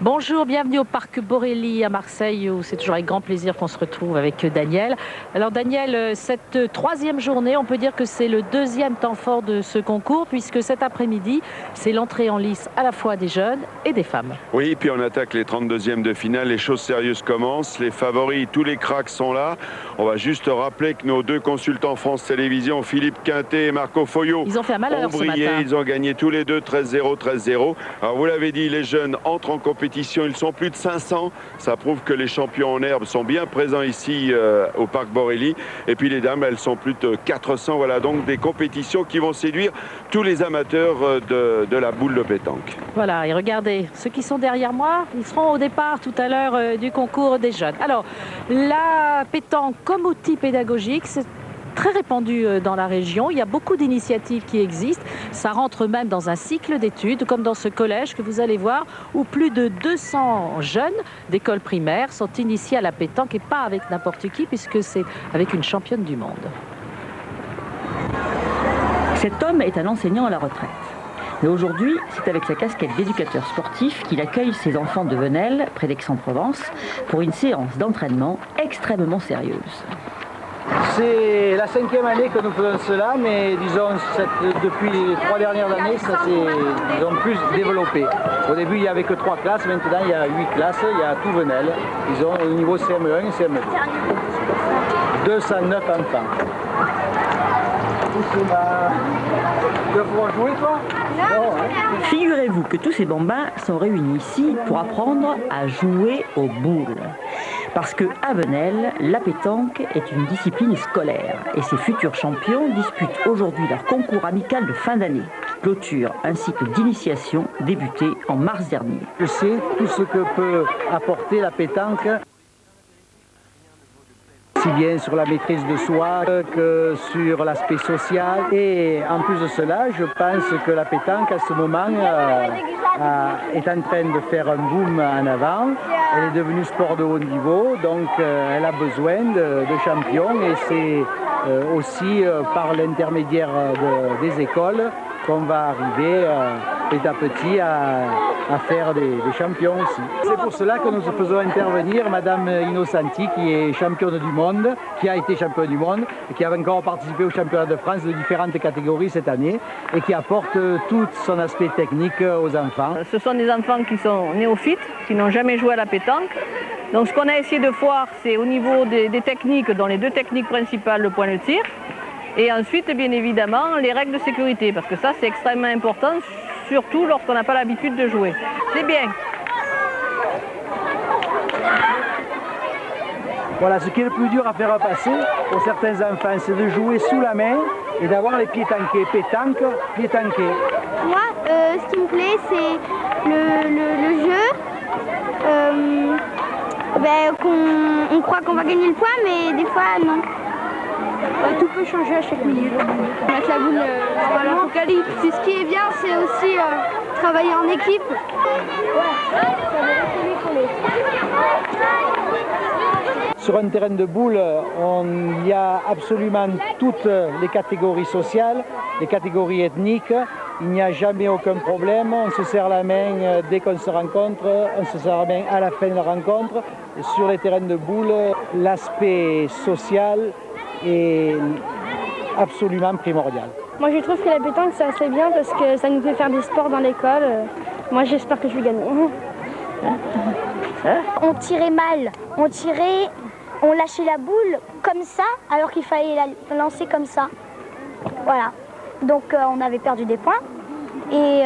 Bonjour, bienvenue au Parc Borelli à Marseille où c'est toujours avec grand plaisir qu'on se retrouve avec Daniel. Alors Daniel, cette troisième journée, on peut dire que c'est le deuxième temps fort de ce concours puisque cet après-midi, c'est l'entrée en lice à la fois des jeunes et des femmes. Oui, puis on attaque les 32e de finale, les choses sérieuses commencent, les favoris, tous les cracks sont là. On va juste rappeler que nos deux consultants France Télévisions, Philippe Quintet et Marco Foyot, ils ont fait un malheur ce matin. Ils ont gagné tous les deux 13-0, 13-0. Alors vous l'avez dit, les jeunes entrent en compétition. Ils sont plus de 500. Ça prouve que les champions en herbe sont bien présents ici au Parc Borelli. Et puis les dames, elles sont plus de 400. Voilà donc des compétitions qui vont séduire tous les amateurs de la boule de pétanque. Voilà, et regardez, ceux qui sont derrière moi, ils seront au départ tout à l'heure du concours des jeunes. Alors, la pétanque comme outil pédagogique, c'est très répandu dans la région. Il y a beaucoup d'initiatives qui existent. Ça rentre même dans un cycle d'études, comme dans ce collège que vous allez voir, où plus de 200 jeunes d'école primaire sont initiés à la pétanque et pas avec n'importe qui, puisque c'est avec une championne du monde. Cet homme est un enseignant à la retraite. Mais aujourd'hui, c'est avec sa casquette d'éducateur sportif qu'il accueille ses enfants de Venelle, près d'Aix-en-Provence, pour une séance d'entraînement extrêmement sérieuse. C'est la 5e année que nous faisons cela, mais disons depuis les 3 dernières années, ça s'est plus développé. Au début, il n'y avait que 3 classes, maintenant il y a 8 classes, il y a tout Venelle. Disons au niveau CM1 et CM2. 209 enfants. Tu vas pouvoir jouer, toi? Figurez-vous que tous ces bambins sont réunis ici pour apprendre à jouer aux boules. Parce qu'à Venelle, la pétanque est une discipline scolaire et ces futurs champions disputent aujourd'hui leur concours amical de fin d'année qui clôture un cycle d'initiation débuté en mars dernier. Je sais tout ce que peut apporter la pétanque, si bien sur la maîtrise de soi que sur l'aspect social. Et en plus de cela, je pense que la pétanque, à ce moment, est en train de faire un boom en avant. Elle est devenue sport de haut niveau, donc elle a besoin de champions. Et c'est aussi par l'intermédiaire des écoles qu'on va arriver petit à petit à faire des champions aussi. C'est pour cela que nous faisons intervenir Madame Innocenti, qui est championne du monde, qui a été championne du monde, et qui a encore participé au championnat de France de différentes catégories cette année, et qui apporte tout son aspect technique aux enfants. Ce sont des enfants qui sont néophytes, qui n'ont jamais joué à la pétanque. Donc ce qu'on a essayé de voir, c'est au niveau des techniques, dont les 2 techniques principales, le point de tir, et ensuite, bien évidemment, les règles de sécurité, parce que ça, c'est extrêmement important, surtout lorsqu'on n'a pas l'habitude de jouer. C'est bien. Voilà, ce qui est le plus dur à faire passer pour certains enfants, c'est de jouer sous la main et d'avoir les pieds tankés. Pétanque, pieds tankés. Moi, ce qui me plaît, c'est le jeu. On croit qu'on va gagner le point, mais des fois, non. Tout peut changer à chaque minute. Mettre la boule dans l'apocalypse. Ce qui est bien, c'est aussi travailler en équipe. Sur un terrain de boule, il y a absolument toutes les catégories sociales, les catégories ethniques. Il n'y a jamais aucun problème. On se serre la main dès qu'on se rencontre. On se serre la main à la fin de la rencontre. Sur les terrains de boule, l'aspect social est absolument primordial. Moi, je trouve que la pétanque, c'est assez bien parce que ça nous fait faire des sports dans l'école. Moi, j'espère que je vais gagner. On tirait mal. On lâchait la boule comme ça, alors qu'il fallait la lancer comme ça. Voilà. Donc, on avait perdu des points. Et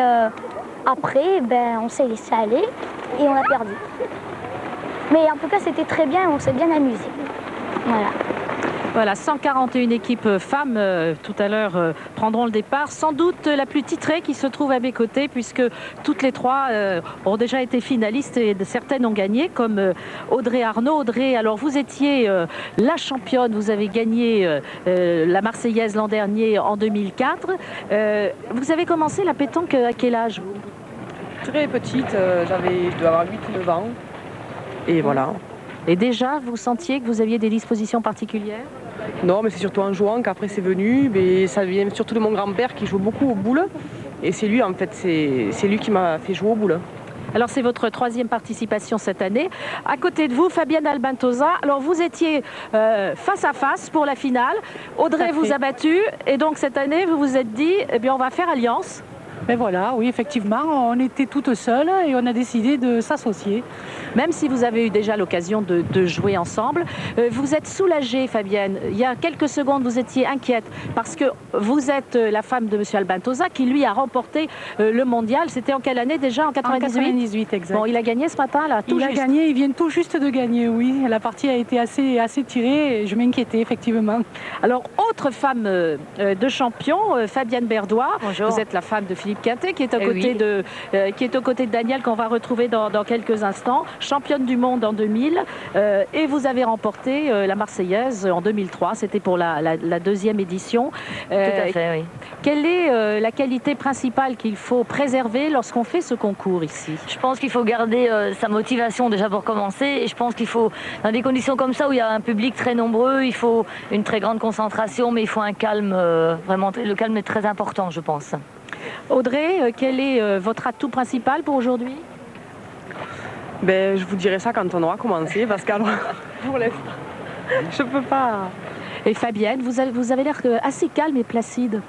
après, on s'est laissé aller et on a perdu. Mais en tout cas, c'était très bien et on s'est bien amusé. Voilà. Voilà, 141 équipes femmes tout à l'heure prendront le départ. Sans doute la plus titrée qui se trouve à mes côtés, puisque toutes les 3 ont déjà été finalistes et certaines ont gagné, comme Audrey Arnaud. Audrey, alors vous étiez la championne, vous avez gagné la Marseillaise l'an dernier en 2004. Vous avez commencé la pétanque à quel âge? Très petite, je dois avoir 8-9 ans. Et voilà. Et déjà, vous sentiez que vous aviez des dispositions particulières? Non, mais c'est surtout en jouant qu'après c'est venu. Mais ça vient surtout de mon grand-père qui joue beaucoup aux boules. Et c'est lui, en fait, c'est lui qui m'a fait jouer aux boules. Alors c'est votre 3e participation cette année. À côté de vous, Fabienne Albentosa. Alors vous étiez face à face pour la finale. Audrey vous a battu et donc cette année vous vous êtes dit, eh bien on va faire alliance. Ben voilà, oui, effectivement, on était toutes seules et on a décidé de s'associer. Même si vous avez eu déjà l'occasion de jouer ensemble, vous êtes soulagée, Fabienne. Il y a quelques secondes, vous étiez inquiète parce que vous êtes la femme de M. Albentosa qui, lui, a remporté le mondial. C'était en quelle année déjà? En 98? En 98, exact. Bon, il a gagné ce matin, là, tout juste. Il a gagné, il vient tout juste de gagner, oui. La partie a été assez tirée et je m'inquiétais, effectivement. Alors, autre femme de champion, Fabienne Berdois. Bonjour. Vous êtes la femme de Philippe Quintet qui est aux côtés de Daniel qu'on va retrouver dans quelques instants, championne du monde en 2000 et vous avez remporté la Marseillaise en 2003, c'était pour la 2e édition. Tout à fait, oui. Quelle est la qualité principale qu'il faut préserver lorsqu'on fait ce concours ici? Je pense qu'il faut garder sa motivation déjà pour commencer et je pense qu'il faut, dans des conditions comme ça où il y a un public très nombreux, il faut une très grande concentration mais il faut un calme, vraiment, le calme est très important je pense. Audrey, quel est votre atout principal pour aujourd'hui? Ben, je vous dirai ça quand on aura commencé, parce qu'alors, pour l'instant, je peux pas. Et Fabienne, vous avez l'air assez calme et placide.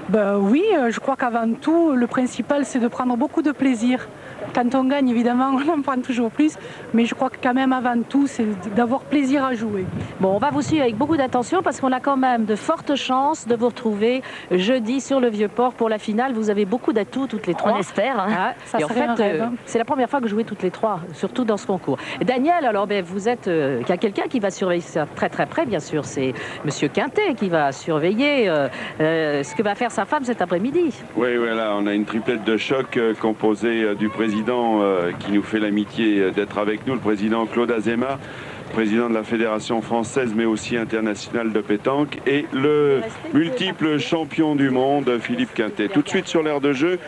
Ben oui, je crois qu'avant tout, le principal, c'est de prendre beaucoup de plaisir. Quand on gagne, évidemment, on en prend toujours plus, mais je crois que quand même, avant tout, c'est d'avoir plaisir à jouer. Bon, on va vous suivre avec beaucoup d'attention parce qu'on a quand même de fortes chances de vous retrouver jeudi sur le Vieux-Port pour la finale. Vous avez beaucoup d'atouts toutes les trois. On espère. Hein. Ah, ça et en serait un fait, rêve. c'est la première fois que vous jouez toutes les trois, surtout dans ce concours. Et Daniel, alors vous êtes, il y a quelqu'un qui va surveiller ça très très près, bien sûr. C'est Monsieur Quintet qui va surveiller ce que va faire sa femme cet après-midi. Oui, voilà, on a une triplette de choc composée du président qui nous fait l'amitié d'être avec nous, le président Claude Azéma, président de la Fédération française mais aussi internationale de pétanque, et le multiple champion du monde, Philippe Quintet. Tout de suite sur l'aire de jeu,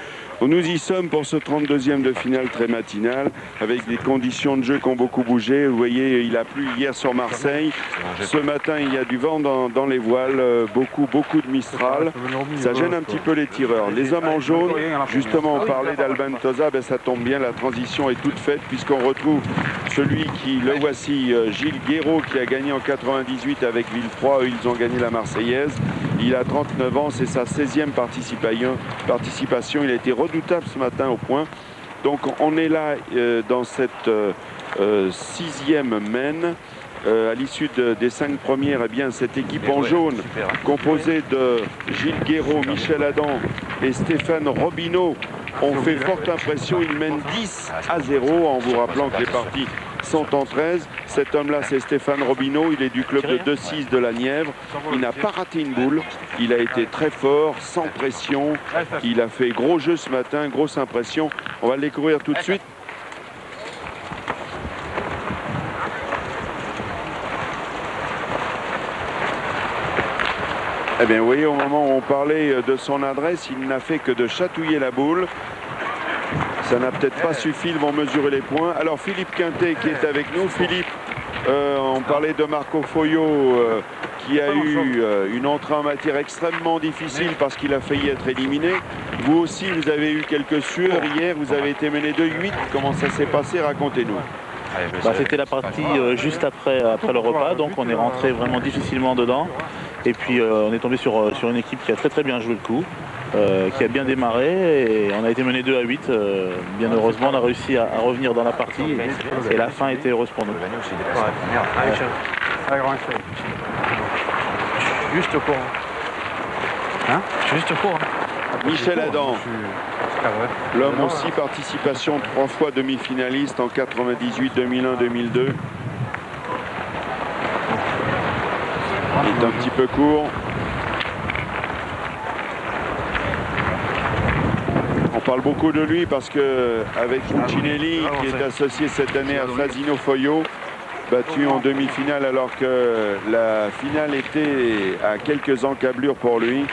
nous y sommes pour ce 32e de finale très matinal, avec des conditions de jeu qui ont beaucoup bougé. Vous voyez, il a plu hier sur Marseille. Ce matin, il y a du vent dans les voiles, beaucoup de Mistral. Ça gêne un petit peu les tireurs. Les hommes en jaune, justement, on parlait d'Albentosa, ben, ça tombe bien, la transition est toute faite, puisqu'on retrouve celui qui, le voici, Gilles Guéraud, qui a gagné en 98 avec Villefroy. Eux, ils ont gagné la Marseillaise. Il a 39 ans, c'est sa 16e participation. Il a été redoutable ce matin au point. Donc on est là dans cette 6e mène. À l'issue des 5 premières, eh bien, cette équipe en jaune, composée de Gilles Guéraud, Michel Adam et Stéphane Robineau, ont fait forte impression. Ils mènent 10-0 en vous rappelant que les parties sont en 13. Cet homme-là, c'est Stéphane Robineau. Il est du club de 2-6 de la Nièvre. Il n'a pas raté une boule. Il a été très fort, sans pression. Il a fait gros jeu ce matin, grosse impression. On va le découvrir tout de suite. Eh bien, vous voyez, au moment où on parlait de son adresse, il n'a fait que de chatouiller la boule. Ça n'a peut-être pas suffi, ils vont mesurer les points. Alors, Philippe Quintet qui est avec nous. Philippe, on parlait de Marco Foyo qui a eu une entrée en matière extrêmement difficile parce qu'il a failli être éliminé. Vous aussi, vous avez eu quelques sueurs hier. Vous avez été mené 2-8. Comment ça s'est passé? Racontez-nous. C'était la partie juste après le repas, donc on est rentré vraiment difficilement dedans. Et puis on est tombé sur une équipe qui a très bien joué le coup, qui a bien démarré, et on a été mené 2-8. Bien heureusement, on a réussi à revenir dans la partie, et la fin était heureuse pour nous. Juste au courant. Hein? Juste au courant. Michel Adam, l'homme aussi, participation 3 fois demi-finaliste en 98, 2001, 2002. Il est un petit peu court. On parle beaucoup de lui parce que avec Fucinelli, qui est associé cette année à Frasino Foyo, battu en demi-finale alors que la finale était à quelques encablures pour lui.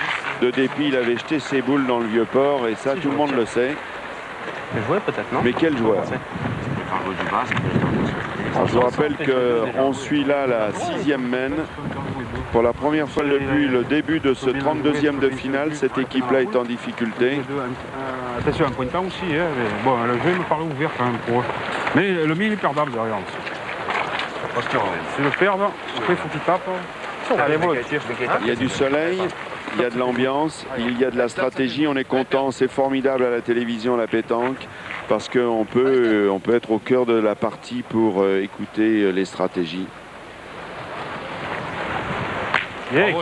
De dépit, il avait jeté ses boules dans le Vieux-Port, et ça, tout le monde le sait. Mais quel joueur! Alors, je vous rappelle qu'on suit là la 6e mène. Pour la première fois depuis le début de ce 32e de finale, cette équipe-là est en difficulté. Attention, un pointant aussi, hein, mais bon, le jeu me paraît ouvert quand même pour eux. Mais le mien est perdable derrière aussi. Si le perdent, après il faut qu'ils tapent. Allez, bon, il y a du soleil, il y a de l'ambiance, il y a de la stratégie. On est content, c'est formidable à la télévision, la pétanque, parce qu'on peut être au cœur de la partie pour écouter les stratégies.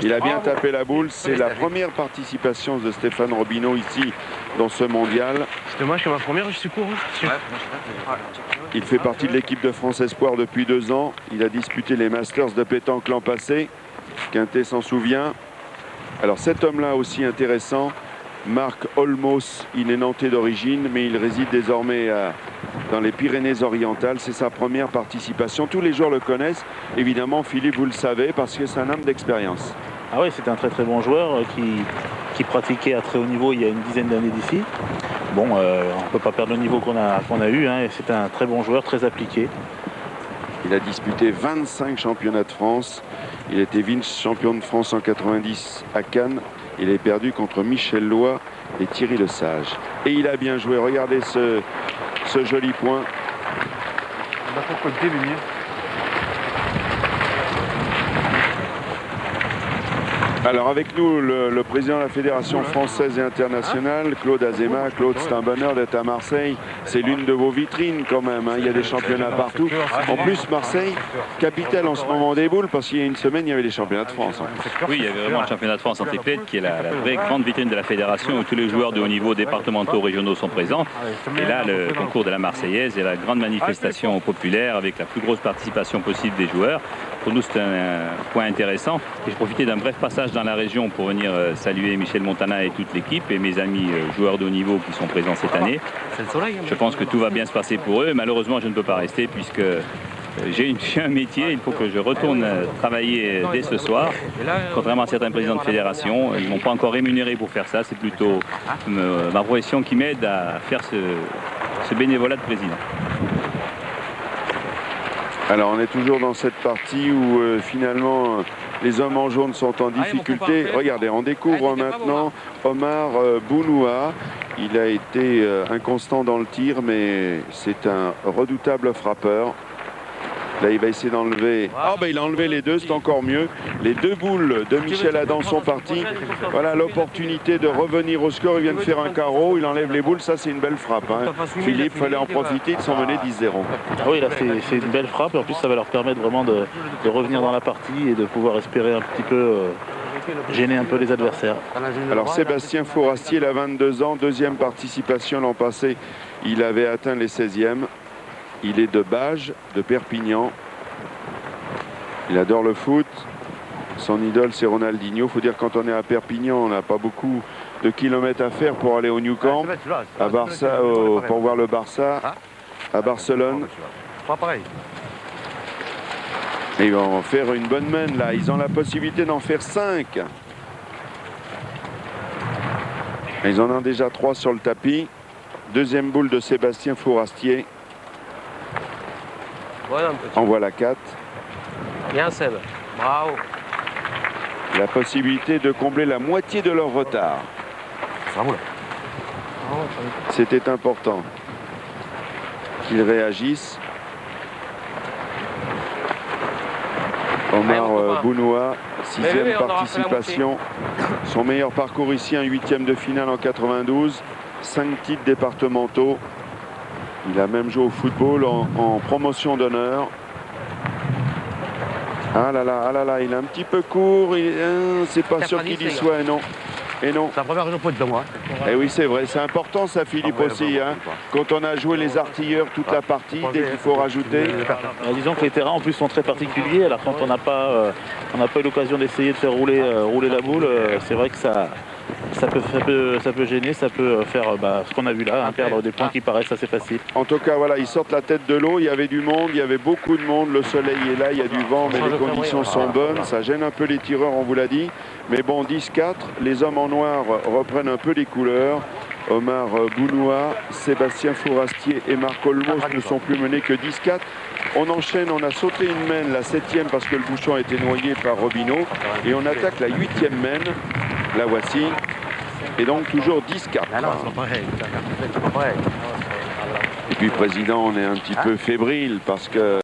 Il a bien tapé la boule, c'est la première participation de Stéphane Robineau ici dans ce mondial. C'est dommage que ma première, je suis court. Il fait partie de l'équipe de France Espoir depuis 2 ans. Il a disputé les Masters de pétanque l'an passé. Quintet s'en souvient. Alors cet homme-là aussi intéressant, Marc Olmos, il est nantais d'origine, mais il réside désormais dans les Pyrénées-Orientales. C'est sa première participation. Tous les joueurs le connaissent. Évidemment, Philippe, vous le savez, parce que c'est un homme d'expérience. Ah oui, c'est un très très bon joueur qui pratiquait à très haut niveau il y a une dizaine d'années d'ici. Bon, on ne peut pas perdre le niveau qu'on a eu. Hein, c'est un très bon joueur, très appliqué. Il a disputé 25 championnats de France. Il était vice-champion de France en 90 à Cannes. Il est perdu contre Michel Loy et Thierry Lesage. Et il a bien joué. Regardez ce joli point. On a pas compté le mien. Alors avec nous, le président de la Fédération française et internationale, Claude Azéma. Claude, c'est un bonheur d'être à Marseille. C'est l'une de vos vitrines quand même, hein. Il y a des championnats partout. En plus, Marseille, capitale en ce moment des boules, parce qu'il y a une semaine, il y avait les championnats de France. Oui, il y avait vraiment le championnat de France en triplette, qui est la vraie grande vitrine de la fédération, où tous les joueurs de haut niveau, départementaux, régionaux sont présents. Et là, le concours de la Marseillaise est la grande manifestation populaire, avec la plus grosse participation possible des joueurs. Pour nous, c'est un point intéressant. Et je profitais d'un bref passage dans la région pour venir saluer Michel Montana et toute l'équipe et mes amis joueurs de haut niveau qui sont présents cette année. Je pense que tout va bien se passer pour eux. Malheureusement, je ne peux pas rester puisque j'ai un métier. Il faut que je retourne travailler dès ce soir. Contrairement à certains présidents de fédération, ils ne m'ont pas encore rémunéré pour faire ça. C'est plutôt ma profession qui m'aide à faire ce bénévolat de président. Alors on est toujours dans cette partie où finalement les hommes en jaune sont en difficulté. Regardez, on découvre maintenant Omar Bounoua. Il a été inconstant dans le tir, mais c'est un redoutable frappeur. Là, il va essayer d'enlever. Ah, ben il a enlevé les deux, c'est encore mieux. Les 2 boules de Michel Adam sont parties. Voilà l'opportunité de revenir au score. Il vient de faire un carreau, il enlève les boules. Ça, c'est une belle frappe, hein. Philippe, il fallait en profiter. Ils sont menés 10-0. Ah oui, là, c'est une belle frappe. Et en plus, ça va leur permettre vraiment de revenir dans la partie et de pouvoir espérer un petit peu gêner un peu les adversaires. Alors, Sébastien Fourastier, il a 22 ans. 2e participation l'an passé. Il avait atteint les 16e. Il est de Bages, de Perpignan. Il adore le foot. Son idole, c'est Ronaldinho. Il faut dire que quand on est à Perpignan, on n'a pas beaucoup de kilomètres à faire pour aller au Nou Camp, à Barça, pour voir le Barça, à Barcelone. Et ils vont faire une bonne main là. Ils ont la possibilité d'en faire 5. Ils en ont déjà 3 sur le tapis. 2e boule de Sébastien Fourastier. En voilà 4. Bien Seb, bravo. La possibilité de combler la moitié de leur retard. C'était important qu'ils réagissent. Omar Bounoua, 6e participation. Son meilleur parcours ici, un 8e de finale en 92. 5 titres départementaux. Il a même joué au football en promotion d'honneur. Ah là là, il est un petit peu court. C'est pas sûr qu'il y soit, non. Et non. C'est la première raison pour être de moi. Et oui, c'est vrai. C'est important, ça, Philippe, aussi. Hein. Quand on a joué les artilleurs toute la partie, dès qu'il faut rajouter. Disons que les terrains, en plus, sont très particuliers. Alors, quand on n'a pas eu l'occasion d'essayer de faire rouler la boule, c'est vrai que ça peut gêner, ça peut faire ce qu'on a vu là, hein, perdre des points qui paraissent assez faciles. En tout cas, voilà, ils sortent la tête de l'eau. Il y avait du monde, il y avait beaucoup de monde. Le soleil est là, il y a du vent, mais les conditions sont bonnes. Ça gêne un peu les tireurs, on vous l'a dit. Mais bon, 10-4, les hommes en noir reprennent un peu les couleurs. Omar Bounoua, Sébastien Fourastier et Marc Olmos ne sont plus menés que 10-4. On enchaîne, on a sauté une mène, la 7e, parce que le bouchon a été noyé par Robineau. Et on attaque la 8e mène. La voici. Et donc toujours 10-4. Et puis président, on est un petit peu fébrile parce que